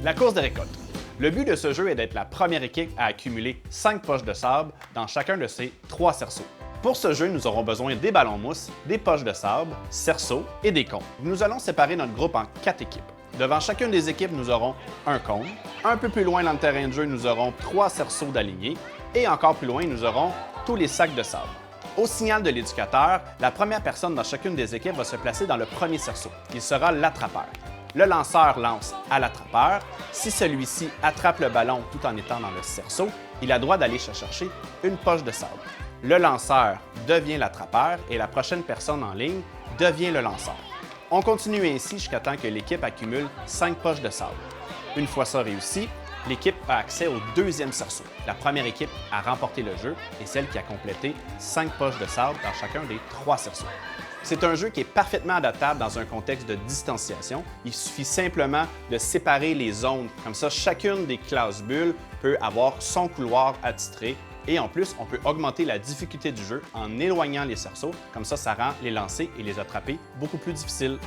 La course des récoltes. Le but de ce jeu est d'être la première équipe à accumuler 5 poches de sable dans chacun de ces 3 cerceaux. Pour ce jeu, nous aurons besoin des ballons mousse, des poches de sable, cerceaux et des cônes. Nous allons séparer notre groupe en 4 équipes. Devant chacune des équipes, nous aurons un cône. Un peu plus loin dans le terrain de jeu, nous aurons 3 cerceaux d'alignés. Et encore plus loin, nous aurons tous les sacs de sable. Au signal de l'éducateur, la première personne dans chacune des équipes va se placer dans le premier cerceau. Il sera l'attrapeur. Le lanceur lance à l'attrapeur. Si celui-ci attrape le ballon tout en étant dans le cerceau, il a droit d'aller chercher une poche de sable. Le lanceur devient l'attrapeur et la prochaine personne en ligne devient le lanceur. On continue ainsi jusqu'à temps que l'équipe accumule 5 poches de sable. Une fois ça réussi, l'équipe a accès au deuxième cerceau. La première équipe a remporté le jeu et celle qui a complété 5 poches de sable dans chacun des 3 cerceaux. C'est un jeu qui est parfaitement adaptable dans un contexte de distanciation. Il suffit simplement de séparer les zones. Comme ça, chacune des classes bulles peut avoir son couloir attitré. Et en plus, on peut augmenter la difficulté du jeu en éloignant les cerceaux. Comme ça rend les lancers et les attraper beaucoup plus difficiles.